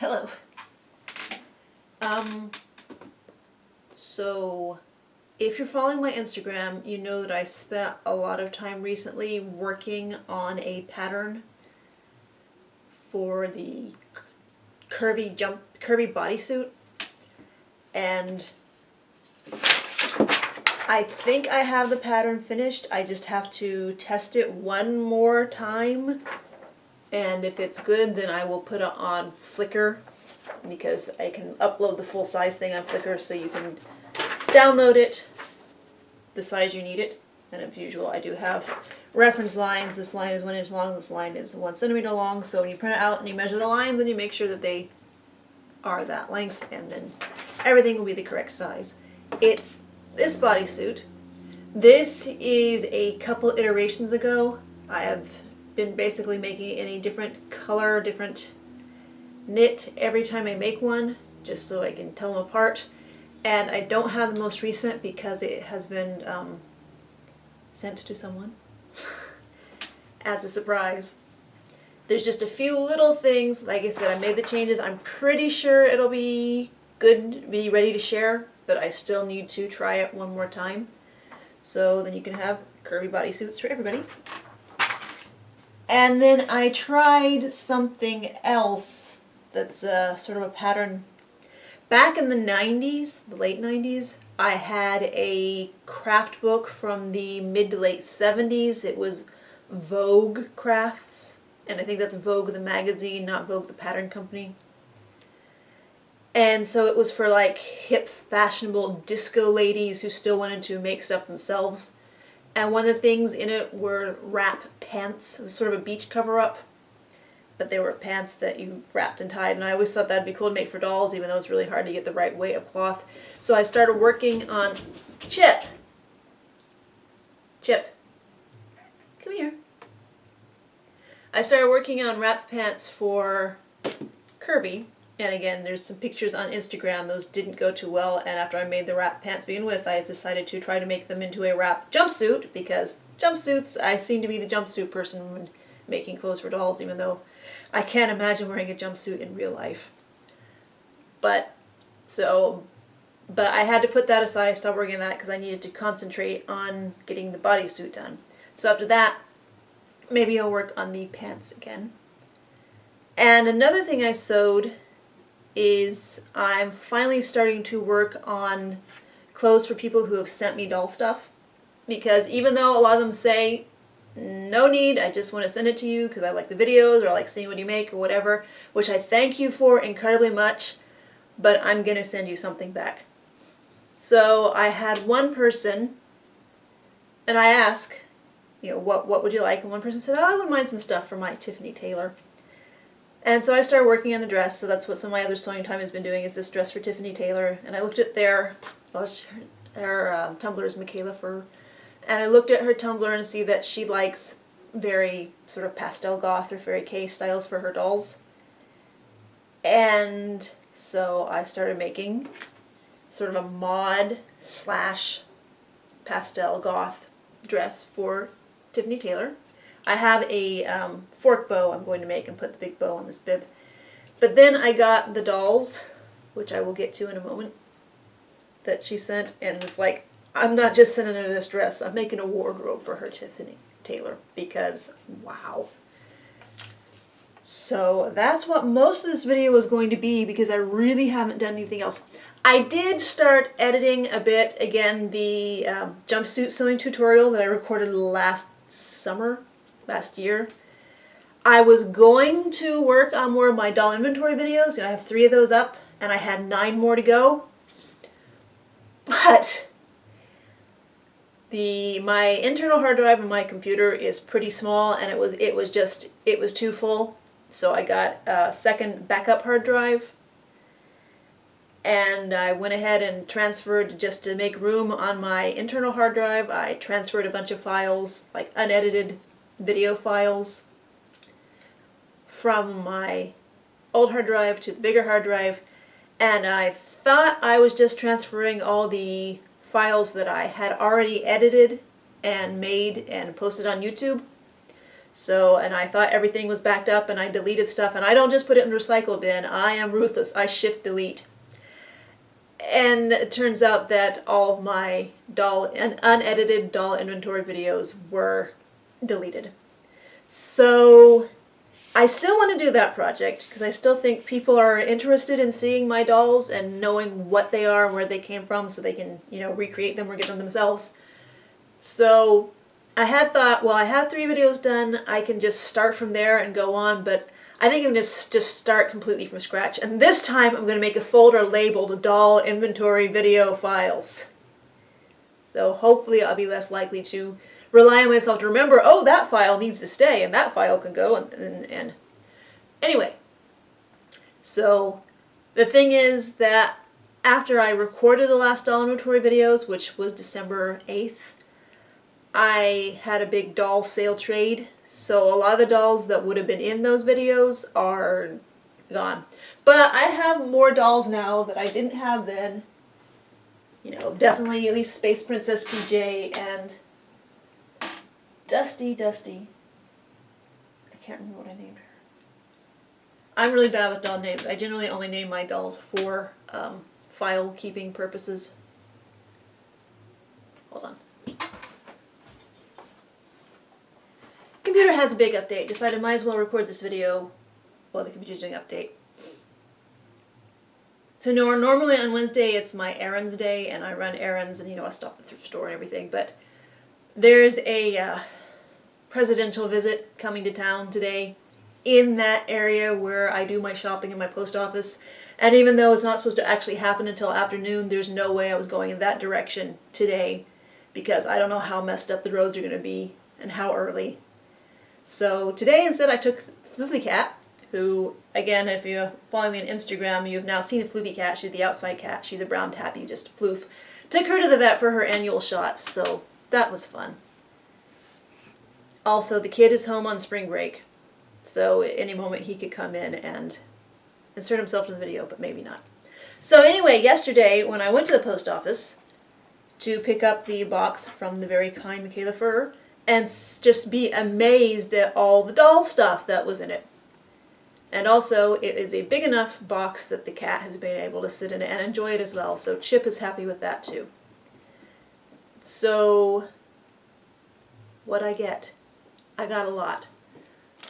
Hello. So if you're following my Instagram, you know that I spent a lot of time recently working on a pattern for the curvy bodysuit, and I think I have the pattern finished. I just have to test it one more time, and if it's good, then I will put it on Flickr, because I can upload the full size thing on Flickr, so you can download it the size you need it. And as usual, I do have reference lines. This line is 1 inch long, this line is 1 centimeter long, so when you print it out and you measure the lines, then you make sure that they are that length, and then everything will be the correct size. It's this bodysuit. This is a couple iterations ago. I have been basically making it in a different color, different knit every time I make one, just so I can tell them apart. And I don't have the most recent because it has been sent to someone as a surprise. There's just a few little things. Like I said, I made the changes. I'm pretty sure it'll be good, be ready to share, but I still need to try it one more time. So then you can have curvy bodysuits for everybody. And then I tried something else that's sort of a pattern. Back in the 90s, the late 90s, I had a craft book from the mid to late 70s. It was Vogue Crafts, and I think that's Vogue the magazine, not Vogue the pattern company. And so it was for like hip, fashionable disco ladies who still wanted to make stuff themselves. And one of the things in it were wrap pants. It was sort of a beach cover-up, but they were pants that you wrapped and tied. And I always thought that'd be cool to make for dolls, even though it's really hard to get the right weight of cloth. So I started working on Chip, come here. I started working on wrap pants for Kirby. And again, there's some pictures on Instagram. Those didn't go too well, and after I made the wrap pants to begin with, I decided to try to make them into a wrap jumpsuit, because jumpsuits, I seem to be the jumpsuit person when making clothes for dolls, even though I can't imagine wearing a jumpsuit in real life. But I had to put that aside. I stopped working on that because I needed to concentrate on getting the bodysuit done. So after that, maybe I'll work on the pants again. And another thing I sewed is I'm finally starting to work on clothes for people who have sent me doll stuff, because even though a lot of them say no need, I just want to send it to you because I like the videos or I like seeing what you make or whatever, which I thank you for incredibly much, but I'm gonna send you something back. So I had one person, and I asked, what would you like? And one person said, oh, I wouldn't mind some stuff for my Tiffany Taylor. And so I started working on a dress, so that's what some of my other sewing time has been doing, is this dress for Tiffany Taylor. And I looked at her Tumblr is Michaela Fur, and I looked at her Tumblr and see that she likes very sort of pastel goth or fairy K styles for her dolls. And so I started making sort of a mod / pastel goth dress for Tiffany Taylor. I have a fork bow I'm going to make and put the big bow on this bib. But then I got the dolls, which I will get to in a moment, that she sent, and it's like, I'm not just sending her this dress, I'm making a wardrobe for her Tiffany Taylor, because wow. So that's what most of this video was going to be, because I really haven't done anything else. I did start editing a bit, again, the jumpsuit sewing tutorial that I recorded last year. I was going to work on more of my doll inventory videos. I have 3 of those up, and I had 9 more to go. But my internal hard drive on my computer is pretty small, and it was too full. So I got a second backup hard drive, and I went ahead and transferred, just to make room on my internal hard drive, I transferred a bunch of files, like unedited video files, from my old hard drive to the bigger hard drive, and I thought I was just transferring all the files that I had already edited and made and posted on YouTube. So, and I thought everything was backed up, and I deleted stuff, and I don't just put it in the recycle bin. I am ruthless. I shift delete. And it turns out that all of my doll and unedited doll inventory videos were deleted. So I still want to do that project because I still think people are interested in seeing my dolls and knowing what they are and where they came from so they can, you know, recreate them or get them themselves. So I had thought, well, I have 3 videos done, I can just start from there and go on, but I think I'm just start completely from scratch. And this time I'm going to make a folder labeled doll inventory video files. So hopefully I'll be less likely to rely on myself to remember, oh, that file needs to stay and that file can go. And anyway, so the thing is that after I recorded the last doll inventory videos, which was December 8th, I had a big doll sale trade, so a lot of the dolls that would have been in those videos are gone. But I have more dolls now that I didn't have then. You know, definitely at least Space Princess PJ and Dusty. I can't remember what I named her. I'm really bad with doll names. I generally only name my dolls for file keeping purposes. Hold on. Computer has a big update. Decided might as well record this video while the computer's doing update. So normally on Wednesday it's my errands day and I run errands and, you know, I stop at the thrift store and everything, but there's a presidential visit coming to town today in that area where I do my shopping in my post office, and even though it's not supposed to actually happen until afternoon, there's no way I was going in that direction today because I don't know how messed up the roads are going to be and how early. So today instead I took Floofy Cat, who, again, if you follow me on Instagram, you've now seen Floofy Cat. She's the outside cat. She's a brown tabby, just floof. Took her to the vet for her annual shots, so that was fun. Also, the kid is home on spring break, so at any moment he could come in and insert himself in the video, but maybe not. So anyway, yesterday when I went to the post office to pick up the box from the very kind Michaela Furr, and just be amazed at all the doll stuff that was in it. And also, it is a big enough box that the cat has been able to sit in it and enjoy it as well. So Chip is happy with that too. So, what'd I get? I got a lot.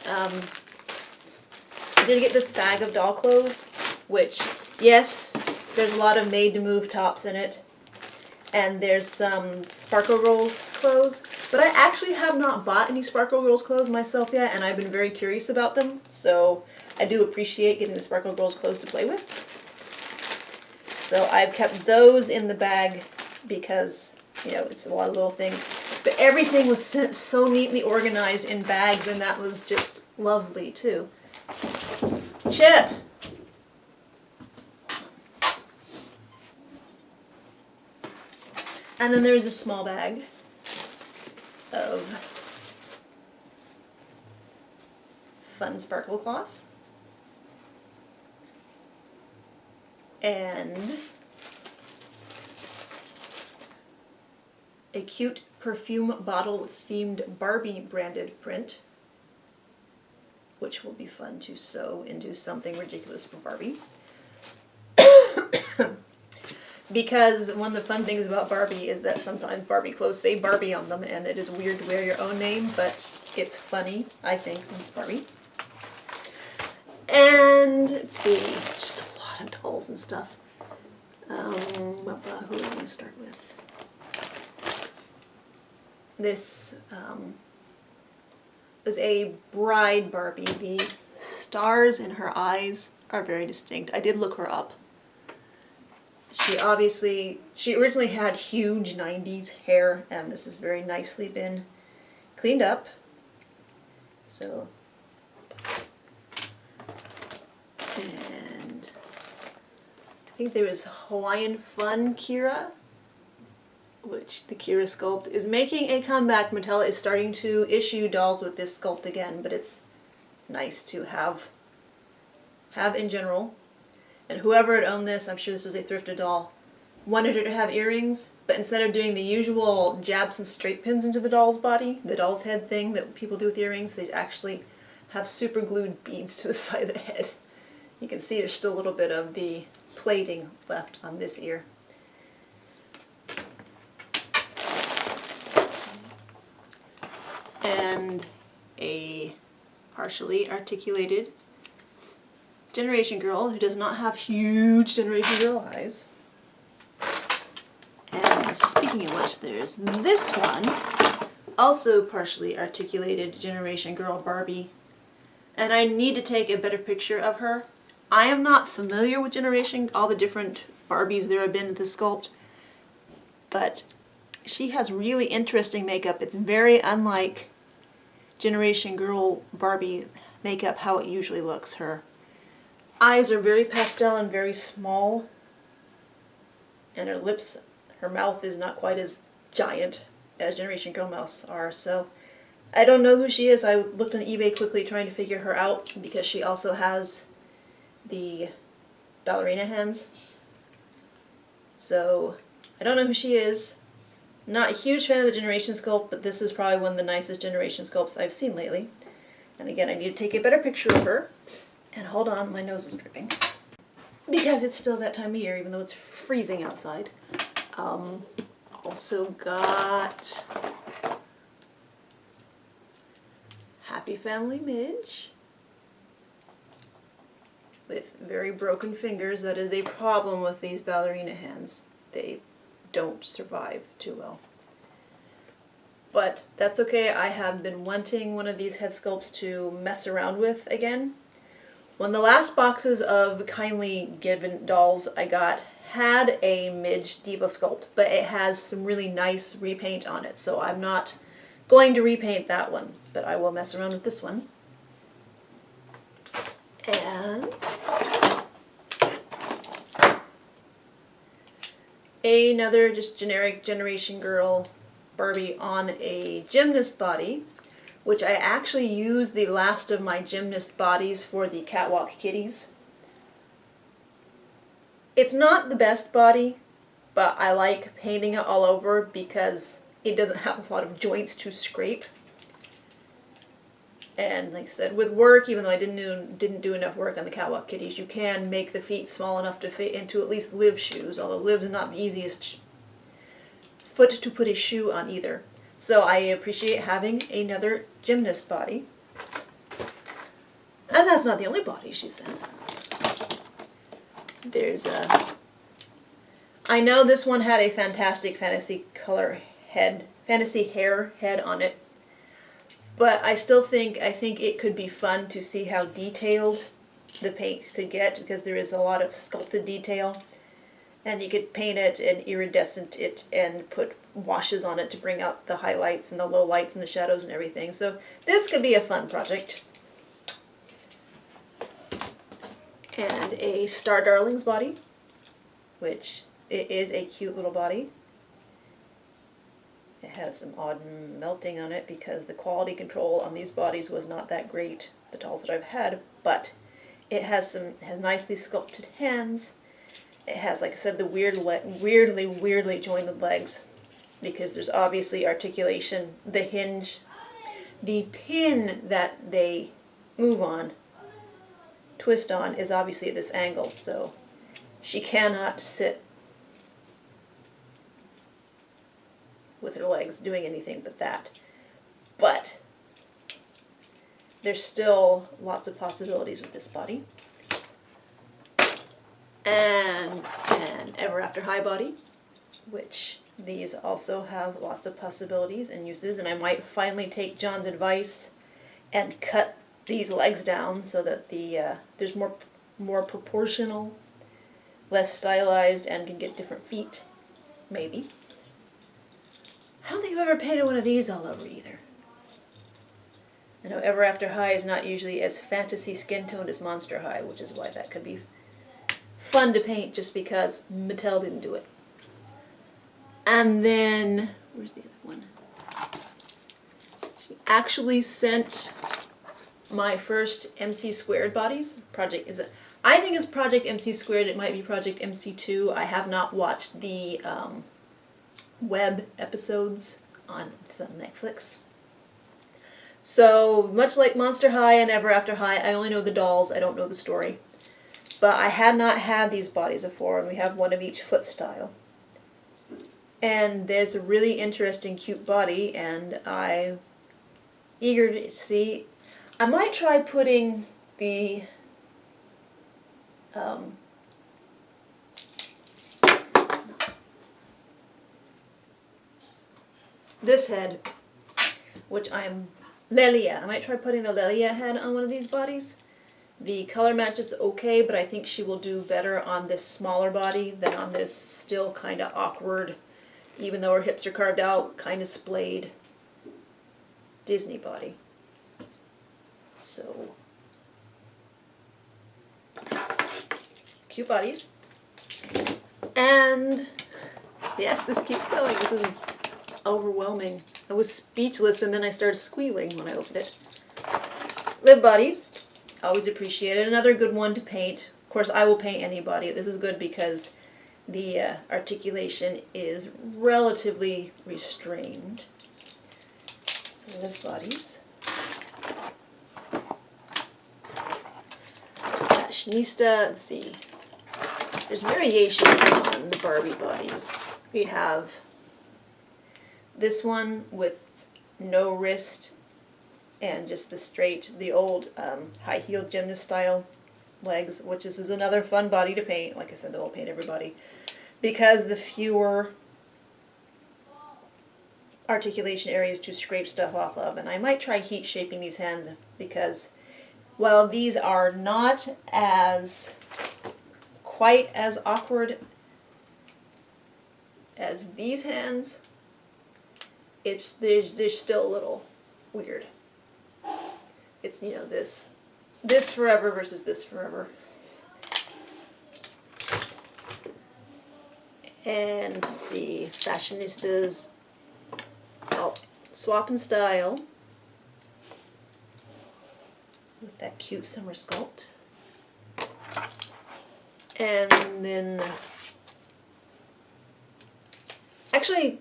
I did get this bag of doll clothes, which, yes, there's a lot of made-to-move tops in it. And there's some Sparkle Rolls clothes. But I actually have not bought any Sparkle Rolls clothes myself yet, and I've been very curious about them. So I do appreciate getting the Sparkle Girls clothes to play with. So I've kept those in the bag because, you know, it's a lot of little things. But everything was so neatly organized in bags, and that was just lovely too. Chip! And then there's a small bag of fun sparkle cloth. And a cute perfume bottle themed Barbie branded print, which will be fun to sew into something ridiculous for Barbie. Because one of the fun things about Barbie is that sometimes Barbie clothes say Barbie on them, and it is weird to wear your own name, but it's funny, I think, when it's Barbie. And, let's see, just a lot of dolls and stuff. Who do I want to start with? This is a bride Barbie. The stars in her eyes are very distinct. I did look her up. She originally had huge 90s hair, and this has very nicely been cleaned up. So, and I think there was Hawaiian Fun Kira, which the Kira sculpt is making a comeback. Mattel is starting to issue dolls with this sculpt again, but it's nice to have in general. And whoever had owned this, I'm sure this was a thrifted doll, wanted her to have earrings, but instead of doing the usual jab some straight pins into the doll's body, the doll's head thing that people do with earrings, they actually have super glued beads to the side of the head. You can see there's still a little bit of the plating left on this ear. And a partially articulated Generation Girl who does not have huge Generation Girl eyes. And speaking of which, there's this one, also partially articulated Generation Girl Barbie. And I need to take a better picture of her. I am not familiar with all the different Barbies there have been at the sculpt, but she has really interesting makeup. It's very unlike Generation Girl Barbie makeup, how it usually looks. Her eyes are very pastel and very small, and her lips, her mouth is not quite as giant as Generation Girl mouths are, so I don't know who she is. I looked on eBay quickly trying to figure her out because she also has the ballerina hands. So I don't know who she is. Not a huge fan of the Generation sculpt, but this is probably one of the nicest Generation sculpts I've seen lately. And again, I need to take a better picture of her. And hold on, my nose is dripping. Because it's still that time of year, even though it's freezing outside. Also got Happy Family Midge with very broken fingers. That is a problem with these ballerina hands. They don't survive too well. But that's okay. I have been wanting one of these head sculpts to mess around with again. One of the last boxes of kindly given dolls I got had a Midge Diva sculpt, but it has some really nice repaint on it, so I'm not going to repaint that one, but I will mess around with this one. And another just generic Generation Girl Barbie on a gymnast body, which I actually used the last of my gymnast bodies for the Catwalk Kitties. It's not the best body, but I like painting it all over because it doesn't have a lot of joints to scrape. And like I said, with work, even though I didn't do enough work on the Catwalk Kitties, you can make the feet small enough to fit into at least Liv's shoes, although Liv's not the easiest foot to put a shoe on either. So I appreciate having another gymnast body. And that's not the only body she sent. There's a... I know this one had a fantastic fantasy hair head on it. But I still think, I think it could be fun to see how detailed the paint could get, because there is a lot of sculpted detail. And you could paint it and iridescent it and put washes on it to bring out the highlights and the low lights and the shadows and everything. So this could be a fun project. And a Star Darlings body, which it is a cute little body. It has some odd melting on it because the quality control on these bodies was not that great, the dolls that I've had, but it has nicely sculpted hands. It has, like I said, the weirdly jointed legs, because there's obviously articulation. The hinge, the pin that they move on, twist on, is obviously at this angle, so she cannot sit with her legs doing anything but that. But there's still lots of possibilities with this body. And an Ever After High body, which these also have lots of possibilities and uses, and I might finally take John's advice and cut these legs down so that there's more proportional, less stylized, and can get different feet, maybe. I don't think I've ever painted one of these all over either. I know Ever After High is not usually as fantasy skin-toned as Monster High, which is why that could be fun to paint, just because Mattel didn't do it. And then, where's the other one? She actually sent my first MC Squared bodies. I think it's Project MC Squared. It might be Project MC2. I have not watched the web episodes it's on Netflix. So, much like Monster High and Ever After High, I only know the dolls, I don't know the story. But I had not had these bodies before, and we have one of each foot style. And there's a really interesting, cute body, and I'm eager to see. I might try putting the this head, which I'm Lelia. I might try putting the Lelia head on one of these bodies. The color match is okay, but I think she will do better on this smaller body than on this still kind of awkward, even though her hips are carved out, kind of splayed Disney body. So, cute bodies. And yes, this keeps going. This is overwhelming. I was speechless and then I started squealing when I opened it. Lib bodies, always appreciated. Another good one to paint. Of course, I will paint any body. This is good because the articulation is relatively restrained. So lib bodies. Fashionista, let's see. There's variations on the Barbie bodies. We have this one with no wrist and just the old high-heeled gymnast style legs, which is another fun body to paint. Like I said, they'll paint everybody. Because the fewer articulation areas to scrape stuff off of. And I might try heat shaping these hands because while these are not quite as awkward as these hands, they're still a little weird. It's, you know, this forever versus this forever. And let's see, fashionistas, swap and style with that cute summer sculpt. And then, actually,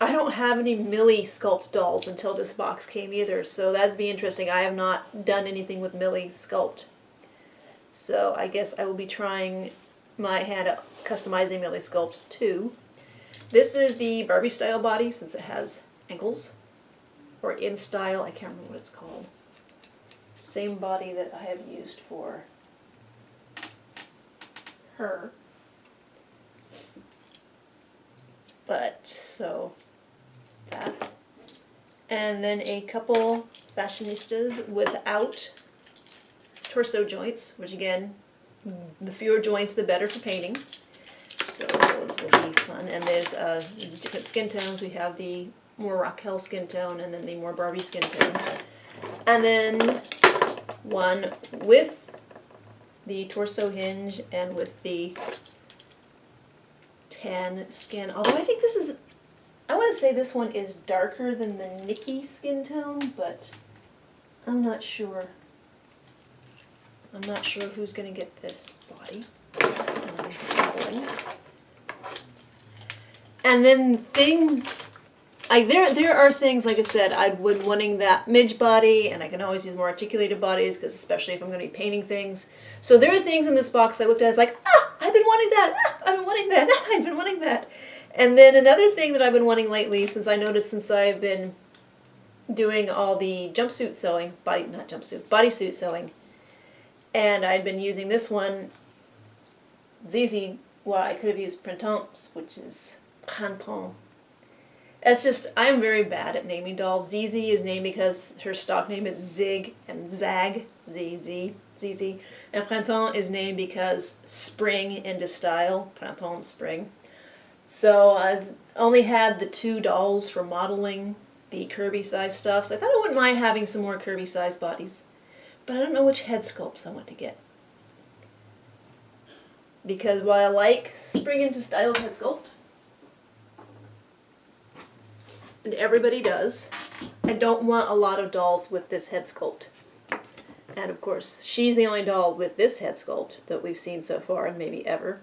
I don't have any Millie sculpt dolls until this box came either, so that'd be interesting. I have not done anything with Millie sculpt. So I guess I will be trying my hand at customizing Millie sculpt too. This is the Barbie style body since it has ankles, or in style, I can't remember what it's called. Same body that I have used for her. But, so, that. And then a couple fashionistas without torso joints, which again, the fewer joints the better for painting. So those will be fun. And there's different skin tones. We have the more Raquel skin tone and then the more Barbie skin tone. And then one with the torso hinge and with the tan skin. Although I think I want to say this one is darker than the Nikki skin tone, but I'm not sure. I'm not sure who's going to get this body. And I'm babbling. And then there are things, like I said, I've been wanting that midge body, and I can always use more articulated bodies, because especially if I'm going to be painting things. So there are things in this box I looked at, it's like, I've been wanting that, I've been wanting that, I've been wanting that. And then another thing that I've been wanting lately, since I've been doing all the jumpsuit sewing, bodysuit sewing, and I'd been using this one, Zizi, well, I could have used Printemps, which is Printemps. It's just, I'm very bad at naming dolls. Zizi is named because her stock name is Zig and Zag, Zizi. And Printemps is named because spring into style, Printemps, spring. So I've only had the 2 dolls for modeling the curvy size stuff, so I thought I wouldn't mind having some more curvy size bodies. But I don't know which head sculpts I want to get. Because while I like spring into styles head sculpt, and everybody does, I don't want a lot of dolls with this head sculpt. And of course, she's the only doll with this head sculpt that we've seen so far, and maybe ever.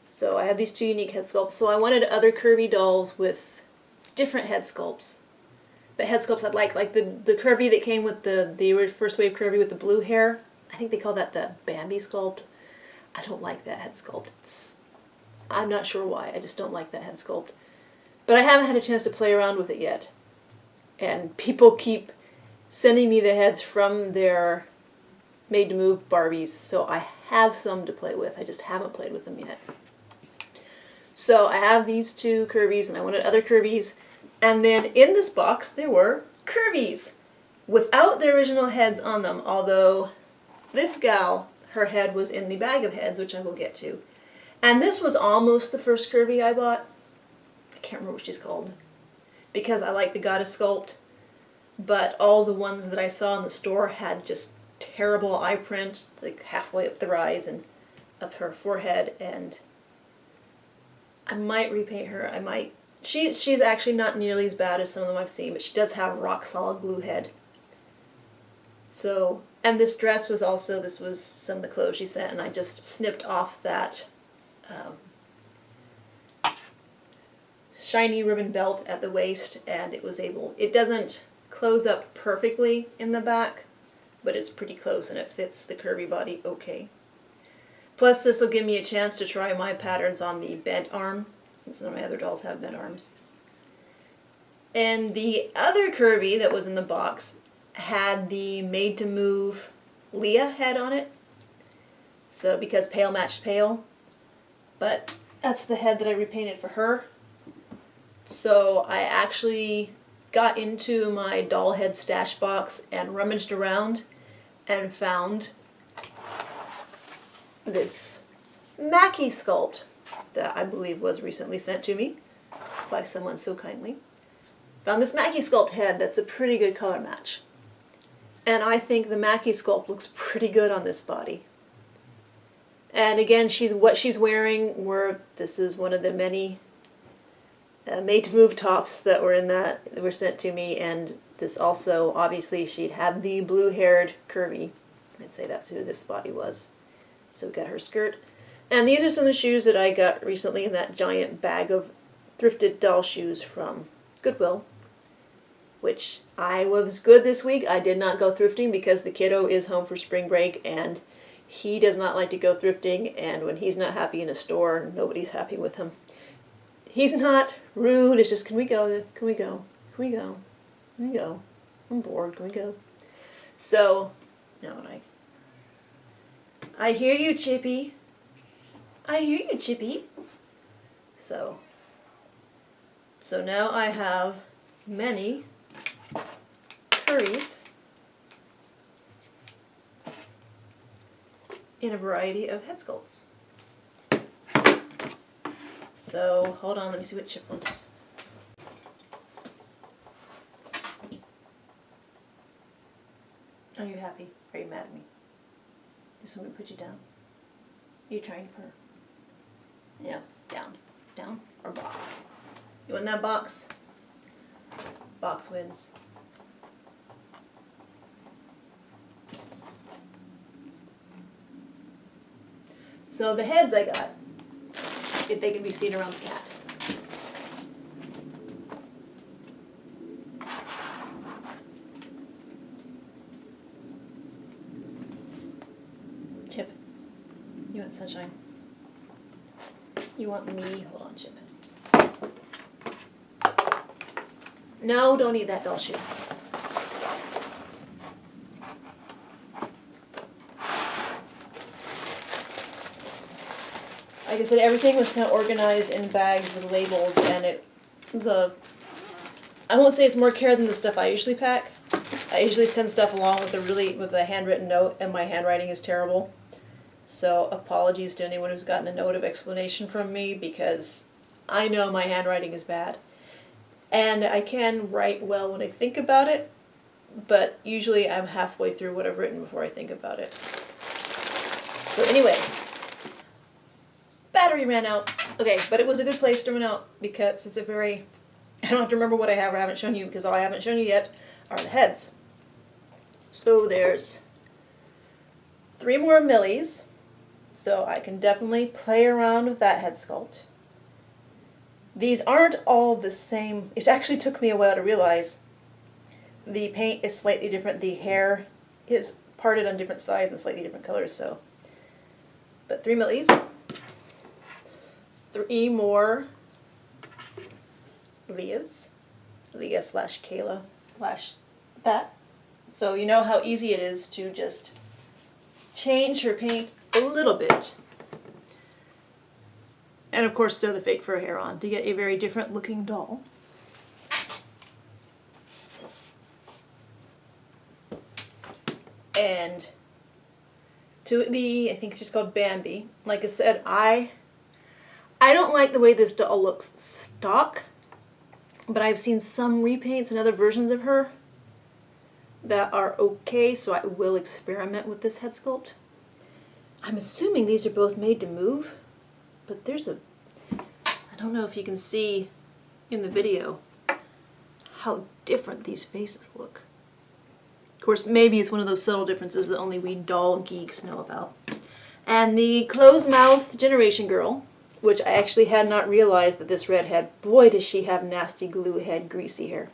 So I have these two unique head sculpts. So I wanted other curvy dolls with different head sculpts. But head sculpts I'd like the curvy that came with the first wave curvy with the blue hair. I think they call that the Bambi sculpt. I don't like that head sculpt. I'm not sure why. I just don't like that head sculpt. But I haven't had a chance to play around with it yet. And people keep sending me the heads from their made-to-move Barbies, so I have some to play with. I just haven't played with them yet. So I have these two curvies, and I wanted other curvies. And then in this box there were curvies without the original heads on them, although this gal, her head was in the bag of heads, which I will get to. And this was almost the first curvy I bought. I can't remember what she's called, because I like the goddess sculpt, but all the ones that I saw in the store had just terrible eye print, like halfway up their eyes and up her forehead, and I might repaint her. I might. She's actually not nearly as bad as some of them I've seen, but she does have a rock solid glue head. So, and this dress was also, this was some of the clothes she sent, and I just snipped off that shiny ribbon belt at the waist, and it doesn't close up perfectly in the back, but it's pretty close and it fits the curvy body okay. Plus this will give me a chance to try my patterns on the bent arm, since some of my other dolls have bent arms. And the other curvy that was in the box had the made to move Leah head on it. So because pale matched pale, but that's the head that I repainted for her. So I actually got into my doll head stash box and rummaged around and found this Mackie sculpt that I believe was recently sent to me by someone so kindly. Found this Mackie sculpt head that's a pretty good color match. And I think the Mackie sculpt looks pretty good on this body. And again, what she's wearing this is one of the many made-to-move tops that were sent to me, and this also, obviously, she'd had the blue-haired curvy. I'd say that's who this body was. So we got her skirt. And these are some of the shoes that I got recently in that giant bag of thrifted doll shoes from Goodwill, which I was good this week. I did not go thrifting because the kiddo is home for spring break, and he does not like to go thrifting, and when he's not happy in a store, nobody's happy with him. He's not rude, it's just, can we go? Can we go? Can we go? Can we go? I'm bored, can we go? So, no, I hear you, Chippy. I hear you, Chippy. So now I have many curries in a variety of head sculpts. So, hold on, let me see what chip ones. Are you happy? Are you mad at me? Just want me to put you down? Are you trying to purr? Yeah, down. Down or box? You want that box? Box wins. So the heads I got, if they can be seen around the cat. Chip, you want sunshine? You want me? Hold on, Chip. No, don't eat that doll shoe. Like I said, everything was kind of organized in bags with labels, and I won't say it's more care than the stuff I usually pack. I usually send stuff along with a handwritten note, and my handwriting is terrible. So apologies to anyone who's gotten a note of explanation from me, because I know my handwriting is bad. And I can write well when I think about it, but usually I'm halfway through what I've written before I think about it. So anyway, battery ran out. Okay, but it was a good place to run out because it's I don't have to remember what I have or haven't shown you, because all I haven't shown you yet are the heads. So there's 3 more millis, so I can definitely play around with that head sculpt. These aren't all the same. It actually took me a while to realize the paint is slightly different. The hair is parted on different sides and slightly different colors, so. But 3 millis. 3 more Leahs. Leah slash Kayla slash that. So you know how easy it is to just change her paint a little bit. And of course sew the fake fur hair on to get a very different looking doll. And to the, I think it's just called Bambi. Like I said, I don't like the way this doll looks stock, but I've seen some repaints and other versions of her that are okay, so I will experiment with this head sculpt. I'm assuming these are both made to move, but there's a, I don't know if you can see in the video how different these faces look. Of course, maybe it's one of those subtle differences that only we doll geeks know about. And the closed mouth Generation Girl, which I actually had not realized that this redhead, boy does she have nasty glue head, greasy hair.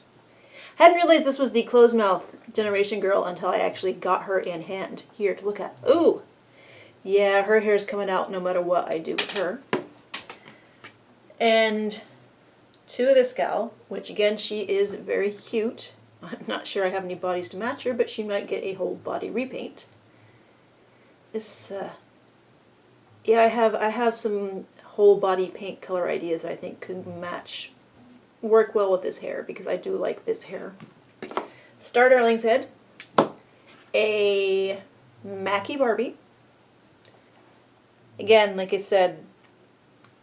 Hadn't realized this was the closed mouth Generation Girl until I actually got her in hand here to look at. Ooh! Yeah, her hair's coming out no matter what I do with her. And to this gal, which again, she is very cute. I'm not sure I have any bodies to match her, but she might get a whole body repaint. This, yeah, I have some whole body paint color ideas that I think could work well with this hair, because I do like this hair. Star Darling's head, a Mackie Barbie. Again, like I said,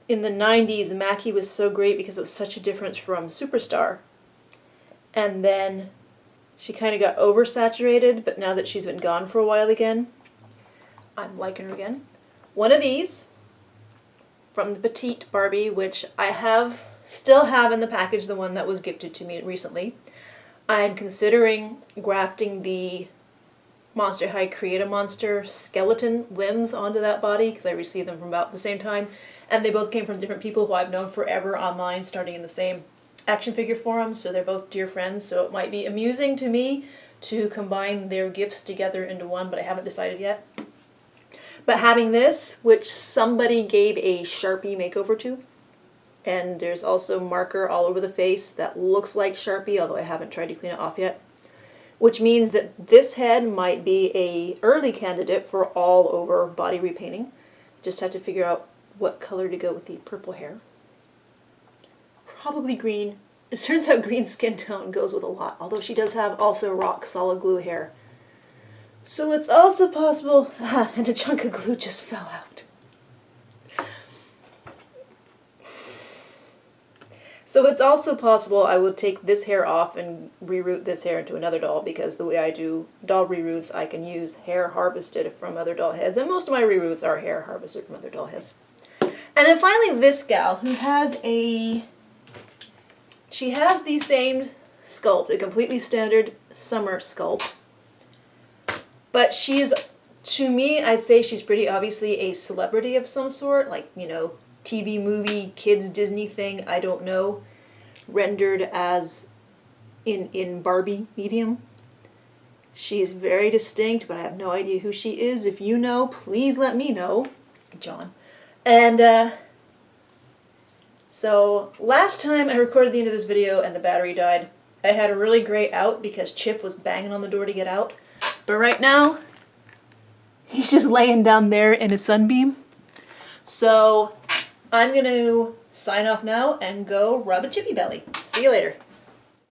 in the 90s, Mackie was so great because it was such a difference from Superstar. And then she kind of got oversaturated, but now that she's been gone for a while again, I'm liking her again. One of these from the Petite Barbie, which I still have in the package, the one that was gifted to me recently. I'm considering grafting the Monster High Create-A-Monster skeleton limbs onto that body, because I received them from about the same time, and they both came from different people who I've known forever online, starting in the same action figure forum, so they're both dear friends, so it might be amusing to me to combine their gifts together into one, but I haven't decided yet. But having this, which somebody gave a Sharpie makeover to, and there's also marker all over the face that looks like Sharpie, although I haven't tried to clean it off yet, which means that this head might be an early candidate for all over body repainting. Just have to figure out what color to go with the purple hair. Probably green. It turns out green skin tone goes with a lot, although she does have also rock solid glue hair. So it's also possible, and a chunk of glue just fell out. So it's also possible I would take this hair off and reroute this hair into another doll, because the way I do doll reroutes, I can use hair harvested from other doll heads, and most of my reroutes are hair harvested from other doll heads. And then finally this gal, who has she has the same sculpt, a completely standard summer sculpt, but she is, to me, I'd say she's pretty obviously a celebrity of some sort, like, you know, TV, movie, kids, Disney thing, I don't know, rendered as in Barbie medium. She's very distinct, but I have no idea who she is. If you know, please let me know, John. And so last time I recorded the end of this video and the battery died, I had a really great out because Chip was banging on the door to get out. But right now, he's just laying down there in a sunbeam. So I'm going to sign off now and go rub a chippy belly. See you later.